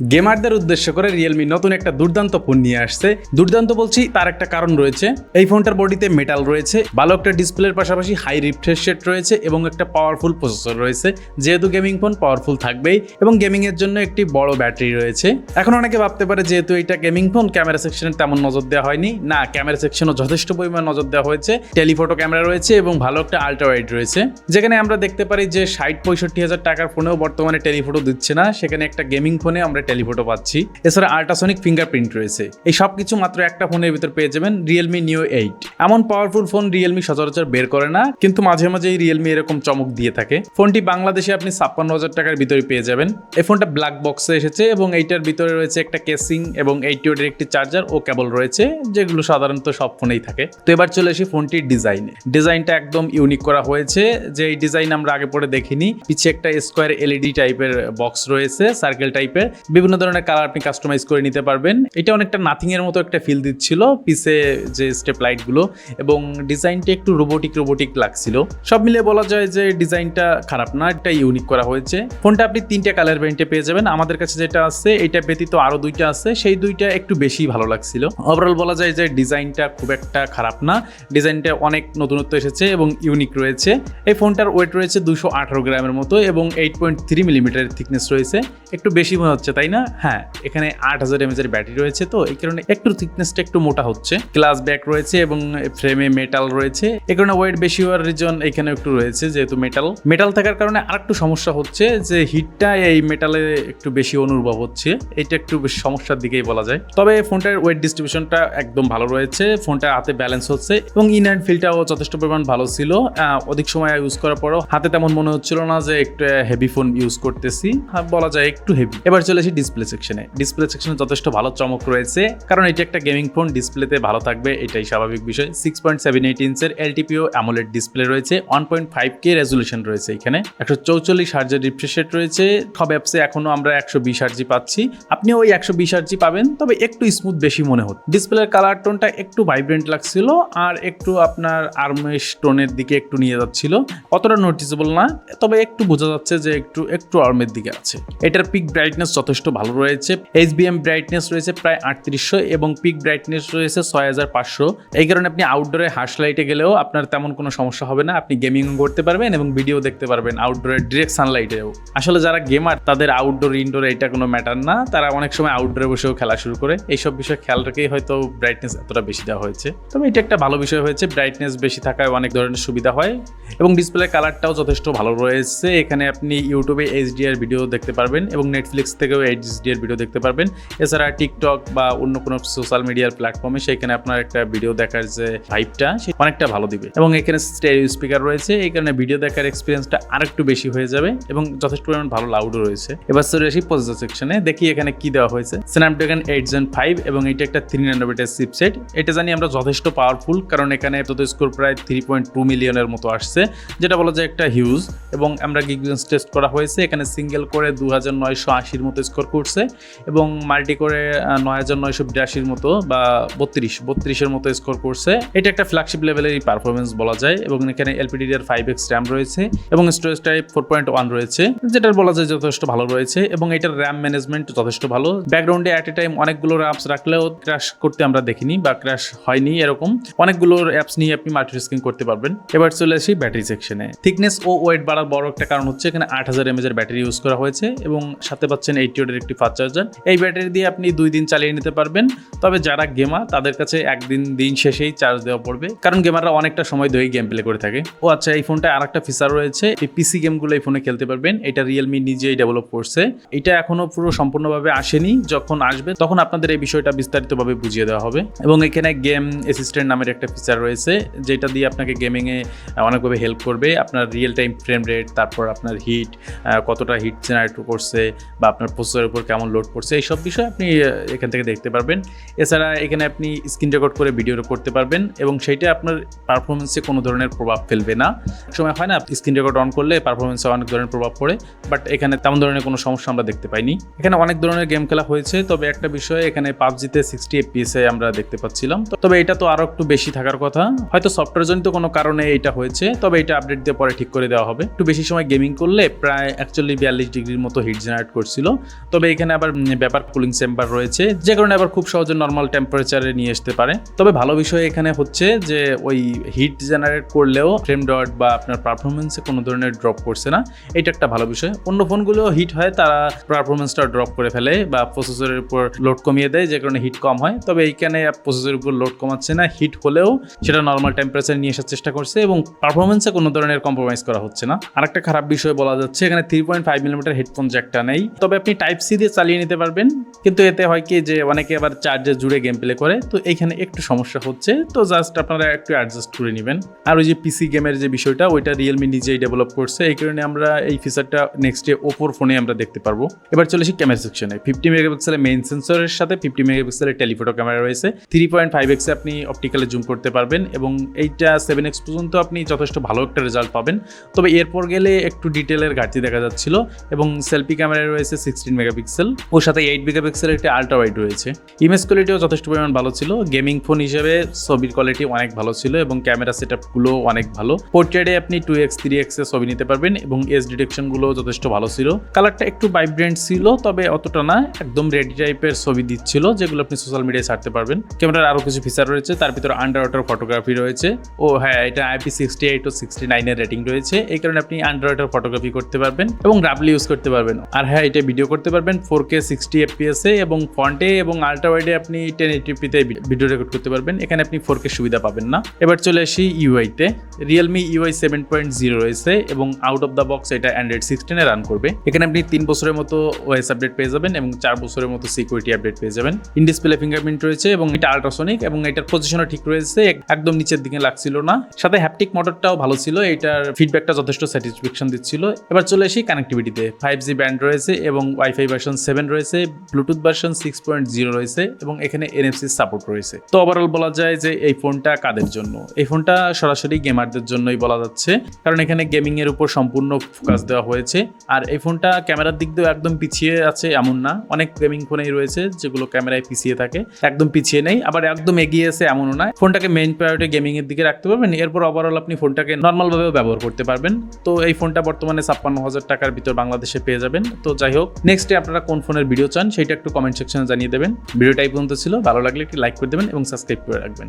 গেমারদের উদ্দেশ্য করে রিয়েলমি নতুন একটা দুর্দান্ত ফোন নিয়ে আসছে। দুর্দান্ত বলছি তার একটা কারণ রয়েছে। এই ফোনটার বডিতে মেটাল রয়েছে, ভালো একটা ডিসপ্লের পাশাপাশি হাই রিফ্রেশ রেট রয়েছে এবং একটা পাওয়ারফুল প্রসেসর রয়েছে। যেহেতু গেমিং ফোন পাওয়ারফুল থাকবেই এবং গেমিং এর জন্য একটি বড় ব্যাটারি রয়েছে। এখন অনেকে ভাবতে পারে যেহেতু এটা গেমিং ফোন ক্যামেরা সেকশনে তেমন নজর দেওয়া হয়নি। না, ক্যামেরা সেকশনও যথেষ্ট পরিমাণ নজর দেওয়া হয়েছে। টেলিফোটো ক্যামেরা রয়েছে এবং ভালো একটা আল্ট্রা ওয়াইড রয়েছে, যেখানে আমরা দেখতে পারি যে ৬০-৬৫ হাজার টাকার ফোনেও বর্তমানে টেলিফোটো দিচ্ছে না, সেখানে একটা গেমিং ফোনে আমরা টেলিফোটো পাচ্ছি। এছাড়া আল্ট্রাসনিক ফিঙ্গারপ্রিন্ট রয়েছে। এই সব কিছু মাত্র একটা ফোনের ভিতর পেয়ে যাবেন রিয়েলমি নিউ 8। এমন পাওয়ারফুল ফোন রিয়েলমি সচরাচর বের করে না, কিন্তু মাঝে মাঝে রিয়েলমি এরকম চমক দিয়ে থাকে। ফোনটি বাংলাদেশে আপনি ৫৬,০০০ টাকার ভিতরে পেয়ে যাবেন। এই ফোনটা ব্ল্যাক বক্সে এসেছে এবং এইটার ভিতরে রয়েছে একটা কেসিং এবং 80 ওয়াটের একটি চার্জার ও কেবল রয়েছে, যেগুলো সাধারণত সব ফোনেই থাকে। তো এবার চলে আসি ফোনটির ডিজাইনে। ডিজাইনটা একদম ইউনিক করা হয়েছে, যে এই ডিজাইন আমরা আগে পরে দেখিনি। পিছে একটা স্কোয়ার এলইডি টাইপের বক্স রয়েছে, সার্কেল টাইপের, বিভিন্ন ধরনের কালার আপনি কাস্টমাইজ করে নিতে পারবেন। এটা অনেকটা নাথিং এর মতো একটা ফিল দিচ্ছিল পিছে যে স্টেপ লাইট গুলো, এবং ডিজাইনটা একটু রোবোটিক লাগছিল। সব মিলিয়ে বলা যায় যে ডিজাইনটা খারাপ না, এটা ইউনিক করা হয়েছে। ফোনটা আপনি 3টে কালার ভেরিয়েন্টে পেয়ে যাবেন। আমাদের কাছে যেটা আছে এটা ব্যতীত আরো 2টা আছে, সেই 2টা একটু বেশি ভালো লাগছিল। ওভারঅল বলা যায় যে ডিজাইনটা খুব একটা খারাপ না, ডিজাইনটা অনেক নতুনত্ব এসেছে এবং ইউনিক রয়েছে। এই ফোনটার ওয়েট রয়েছে 218 গ্রামের মতো এবং 8.3 মিলিমিটারের থিকনেস রয়েছে। একটু বেশি মনে হচ্ছে তাই না? হ্যাঁ, এখানে 8000 mAh এর ব্যাটারি রয়েছে, তো এই কারণে একটু থিকনেসটা একটু মোটা হচ্ছে। গ্লাস ব্যাক রয়েছে এবং ফ্রেমে মেটাল রয়েছে, এই কারণে ওয়েট বেশি হওয়ার রিজন এখানে একটু রয়েছে। যেহেতু মেটাল থাকার কারণে আরেকটু সমস্যা হচ্ছে যে হিটটা এই মেটালে একটু বেশি অনুভব হচ্ছে। এটা একটু বেশি সমস্যার দিকেই বলা যায়। তবে ফোনটার ওয়েট ডিস্ট্রিবিউশনটা একদম ভালো রয়েছে, ফোনটা হাতে ব্যালেন্স হচ্ছে এবং ইন হ্যান্ড ফিলটাও যথেষ্ট পরিমাণ ভালো ছিল। অধিক সময় ইউজ করার পরও হাতে তেমন মনে হচ্ছিল না যে একটু হেভি ফোন ইউজ করতেছি, বলা যায় একটু হেভি। এবার চলে আসি ডিসপ্লে সেকশনে। ডিসপ্লে সেকশনে যথেষ্ট ভালো চমক রয়েছে, কারণ এটা একটা গেমিং ফোন, ডিসপ্লেতে ভালো থাকবে এটাই স্বাভাবিক বিষয়। 6.78 ইঞ্চের এলটিপিও অ্যামোলেড ডিসপ্লে রয়েছে, 1.5K রেজুলেশন রয়েছে। এখানে 144 হার্জের রিফ্রেশ রেট রয়েছে। সব অ্যাপসে এখনো আমরা 120 হার্জি পাচ্ছি, আপনি ওই 120 হার্জি পাবেন, তবে একটু স্মুথ বেশি মনে হচ্ছে। ডিসপ্লের কালার টোনটা একটু ভাইব্রেন্ট লাগছিল আর একটু আপনার আর্মিশ টোনের দিকে একটু নিয়ে যাচ্ছিল, অতটা নোটিসেবল না, তবে একটু বোঝা যাচ্ছে যে একটু আর্মের দিকে আছে। এটার পিক ব্রাইটনেস যথেষ্ট ভালো রয়েছে। HBM ব্রাইটনেস রয়েছে প্রায় 3800 এবং পিক ব্রাইটনেস রয়েছে 6500। এই কারণে আপনি আউটডোরে হার্শ লাইটে গেলেও আপনার তেমন কোনো সমস্যা হবে না, আপনি গেমিং করতে পারবেন এবং ভিডিও দেখতে পারবেন আউটডোরে ডিরেক্ট সানলাইটেও। আসলে যারা গেমার তাদের আউটডোর ইনডোরে এটা কোনো ম্যাটার না, তারা অনেক সময় আউটডোরে বসেও খেলা শুরু করে। এইসব বিষয়ে খেয়াল রেখেই হয়তো ব্রাইটনেস এতটা বেশি দেওয়া হয়েছে, তবে এটা একটা ভালো বিষয় হয়েছে। ব্রাইটনেস বেশি থাকায় অনেক ধরনের সুবিধা হয় এবং ডিসপ্লে কালারটাও যথেষ্ট ভালো রয়েছে। এখানে আপনি ইউটিউবে HDR ভিডিও দেখতে পারবেন এবং নেটফ্লিক্স থেকেও HDR ভিডিও দেখতে পারবেন। এছাড়া টিকটক বা অন্য কোনো সোশ্যাল মিডিয়ার প্ল্যাটফর্মে সেখানে আপনার একটা ভিডিও দেখার যে ভাইবটা অনেকটা ভালো দিবে। এবং এখানে স্টেরিও স্পিকার রয়েছে, এই কারণে ভিডিও দেখার এক্সপিরিয়েন্সটা আরেকটু বেশি হয়ে যাবে এবং যথেষ্ট পরিমাণ ভালো লাউডও রয়েছে। এবার চলে আসি প্রসেসর সেকশনে, দেখি এখানে কি দেওয়া হয়েছে। স্ন্যাপড্রাগন 8 Gen 5 এবং এটা একটা 3 nanometer চিপসেট। এটা জানি আমরা যথেষ্ট পাওয়ারফুল, কারণ এখানে এত স্কোর প্রায় 3.2 মিলিয়নের মতো আসছে, যেটা বলা যায় একটা হিউজ। এবং আমরা গিগজেন্স টেস্ট করা হয়েছে, এখানে সিঙ্গেল করে 2980 মতো স্কোর করছে এবং মাল্টি করে 9982 মতো বা 32 মতো স্কোর করছে। এটা একটা ফ্ল্যাগশিপ লেভেলের পারফরমেন্স বলা যায়। এবং এখানে LPDDR5X র্যাম রয়েছে এবং স্টোরেজ টাইপ 4.1 রয়েছে, যেটা বলা যায় যথেষ্ট ভালো রয়েছে। এবং এটার র্যাম ম্যানেজমেন্ট যথেষ্ট ভালো। ব্যাকগ্রাউন্ডে অ্যাট এ টাইম অনেকগুলো অ্যাপস রাখলেও ক্র্যাশ করতে আমরা দেখিনি বা ক্র্যাশ হয়নি, এরকম অনেকগুলো অ্যাপস নিয়ে আপনি মাল্টিটাস্কিং করতে পারবেন। এবার চলে আসি ব্যাটারি সেকশনে। থিকনেস ও ওয়েট বাড়ার বড় একটা কারণ হচ্ছে এখানে 8000 mAh এর ব্যাটারি ইউজ করা হয়েছে এবং সাথে পাচ্ছেন 80 ওয়াটের একটি ফাস্ট চার্জার। এই ব্যাটারি দিয়ে আপনি 2 দিন চালিয়ে নিতে পারবেন, তবে যারা গেমার তাদের কাছে দিন শেষেই চার্জ দেওয়া পড়বে, কারণ গেমাররা অনেকটা সময় ধরেই গেম প্লে করে থাকে। ও আচ্ছা, এই ফোনটা আরেকটা ফিচার রয়েছে, এই পিসি গেমগুলো এই ফোনে খেলতে পারবেন। এটা রিয়েলমি নিজেই ডেভেলপ করছে, এটা এখনো পুরো সম্পূর্ণভাবে আসেনি, যখন আসবে তখন আপনাদের এই বিষয়টা বিস্তারিতভাবে বুঝিয়ে দেওয়া হবে। এবং এখানে গেম অ্যাসিস্ট্যান্ট নামের একটা ফিচার রয়েছে, যেটা দিয়ে আপনাকে গেমিংয়ে অনেকভাবে হেল্প করবে। আপনার রিয়েল টাইম ফ্রেম রেট, তারপর আপনার হিট কতটা হিট জেনারেট করছে বা আপনার প্রসেসরের উপর কেমন লোড করছে, এইসব বিষয় আপনি এখান থেকে দেখতে পারবেন। এছাড়া এখানে আপনি স্ক্রিন রেকর্ড করে ভিডিও করতে পারবেন এবং সেইটা আপনার পারফরমেন্সে কোনো ধরনের প্রভাব ফেলবে না। সময় হয় না স্ক্রিন রেকর্ড অন করলে পারফরমেন্সে অনেক ধরনের প্রভাব পড়ে, বাট এখানে তেমন ধরনের কোনো সমস্যা আমরা দেখতে পাইনি। এখানে অনেক ধরনের গেম খেলা হয়েছে, তবে একটা বিষয় এখানে পাবজিতে 60 FPS আমরা দেখতে পাচ্ছিলাম, তবে এটা তো আরো একটু বেশি থাকার কথা, হয়তো সফটওয়্যার জনিত কোনো কারণে এটা হয়েছে, তবে এটা আপডেট দিয়ে পরে ঠিক করে দেওয়া হবে। একটু বেশি সময় গেমিং করলে প্রায় 41-42 ডিগ্রির মতো হিট জেনারেট করছিল, তবে এখানে আবার ব্যাপার কুলিং চেম্বার রয়েছে, যে কারণে আবার খুব সহজে নর্মাল টেম্পারেচারে নিয়ে আসতে পারে। তবে ভালো বিষয় এখানে হচ্ছে যে ওই হিট জেনারেট করলেও ফ্রেম ডট বা আপনার পারফরমেন্সে কোনো ধরনের ড্রপ করছে না, এটা একটা ভালো বিষয়। অন্য ফোনগুলো হিট হয়, তারা পারফরমেন্সটা ড্রপ করে ফেলে বা প্রসেসরের উপর লোড কমিয়ে দেয়, যে কারণে হিট কম হয়। তবে এইখানে প্রসেসরের উপর লোড কমাচ্ছে না, হিট হলেও সেটা নর্মাল টেম্পারেচার নিয়ে আসার চেষ্টা করছে এবং পারফরমেন্সে কোনো ধরনের কম্প্রোমাইজ করা হচ্ছে না। আরেকটা খারাপ বিষয় বলা যাচ্ছে, এখানে 3.5 মিলিমিটার হেডফোন জ্যাকটা নেই। তবে আপনি টাইপ সি দিয়ে চালিয়ে নিতে পারবেন, কিন্তু এতে হয় কি যে অনেকে আবার চার্জে জুড়ে গেম প্লে করে, তো এইখানে একটু সমস্যা হচ্ছে। তো জাস্ট আপনারা একটু অ্যাডজাস্ট করে নেবেন। আর ওই যে পিসি গেমের যে বিষয়টা, ওইটা রিয়েলমি নিজেই ডেভেলপ করছে, এই কারণে আমরা এই ফিচারটা নেক্সট ডে ওপোর ফোনে আমরা দেখতে পারবো। এবার চলে আসি ক্যামেরা সেকশনে। 50 মেগাপিক্সেলের মেইন সেন্সরের সাথে 50 মেগাপিক্সেলের টেলিফোটো ক্যামেরা রয়েছে। 3.5x আপনি অপটিক্যালে জুম করতে পারবেন এবং এইটা 7x পর্যন্ত আপনি যথেষ্ট ভালো একটা রেজাল্ট পাবেন। তবে এরপর গেলে একটু ডিটেলের ঘাটতি দেখা যাচ্ছিল এবং সেলফি ক্যামেরায় রয়েছে 16 মেগাপিক্সেল, ওর সাথে 8 মেগাপিক্সেলের একটা আল্ট্রা ওয়াইড রয়েছে। ইমেজ কোয়ালিটিও যথেষ্ট পরিমাণ ভালো ছিল। গেমিং ফোন হিসেবে ছবির কোয়ালিটি অনেক ভালো ছিল এবং ক্যামেরা সেটআপগুলো অনেক ভালো। পোর্ট্রেটে আপনি 2x 3x এ ছবি নিতে পারবেন এবং এজ ডিটেকশনগুলো যথেষ্ট ভালো ছিল। কালারটা একটু ভাইব্রেন্ট ছিল, তবে অতটা না, একদম রেডি টাইপের ছবি দিচ্ছিল, যেগুলো আপনি সোশ্যাল মিডিয়ায় ছাড়তে পারবেন। ক্যামেরার আরও কিছু ফিচার রয়েছে, তার ভিতরে আন্ডার ওয়াটার ফটোগ্রাফি রয়েছে। ও হ্যাঁ, এটা IP68 ও 69 এর রেটিং রয়েছে, এই কারণে আপনি আন্ডার ওয়াটার ফটোগ্রাফি করতে পারবেন এবং রাবলি ইউজ করতে পারবেন। আর হ্যাঁ, এটা ভিডিও করতে পারবেন 4K 60 FPS এ এবং ফ্রন্টে এবং আল্ট্রা ওয়াইডে আপনি 1080p তে ভিডিও রেকর্ড করতে পারবেন। এখানে আপনি 4K সুবিধা পাবেন না। এবার চলে আসি ইউআইতে। রিয়েলমি ইউআই 7.0 রয়েছে এবং আউট অফ দ্য বক্স এটা অ্যান্ড্রয়েড 16 এ রান করবে। এখানে আপনি 3 বছরের মতো ওএস আপডেট পেয়ে যাবেন এবং 4 বছরের মতো সিকিউরিটি আপডেট পেয়ে যাবেন। ইন ডিসপ্লে ফিঙ্গারপ্রিন্ট রয়েছে এবং এটা আল্ট্রাসনিক এবং এটার পজিশনও ঠিক রয়েছে, একদম নিচের দিকে লাগছিল না। সাথে হ্যাপটিক মোটরটাও ভালো ছিল, এটার ফিডব্যাকটা যথেষ্ট স্যাটিসফ্যাকশন দিচ্ছিল। এবার চলে আসি কানেক্টিভিটিতে। 5G ব্যান্ড রয়েছে এবং ওয়াইফাই ভার্সন 7 রয়েছে, ব্লুটুথ ভার্সন 6.0 রয়েছে এবং এখানে NFC সাপোর্ট রয়েছে। তো ওভারঅল বলা যায় যে এই ফোনটা কাদের জন্য? এই ফোনটা সরাসরি গেমারদের জন্যই বলা যাচ্ছে, কারণ এখানে গেমিং এর উপর সম্পূর্ণ ফোকাস দেওয়া হয়েছে। আর এই ফোনটা ক্যামেরার দিক দিয়েও একদম পিছিয়ে আছে এমন না, অনেক গেমিং ফোনেই রয়েছে যেগুলো ক্যামেরায় পিছিয়ে থাকে, একদম পিছিয়ে নেই, আবার একদম এগিয়ে আছে এমনও না। ফোনটাকে মেইন প্রায়োরিটি গেমিং এর দিকে রাখতে পারবেন, এরপর ওভারঅল আপনি ফোনটাকে নর্মাল ভাবেও ব্যবহার করতে পারবেন। তো এই ফোনটা বর্তমানে 56,000 টাকার ভিতর বাংলাদেশে পেয়ে যাবেন। তো যাই হোক, নেক্সটে আপনারা কোন ফোনের ভিডিও চান সেটা একটু কমেন্ট সেকশনে জানিয়ে দেবেন। ভিডিওটা এই পর্যন্ত ছিল, ভালো লাগলে একটি লাইক করে দেবেন এবং সাবস্ক্রাইব করে রাখবেন।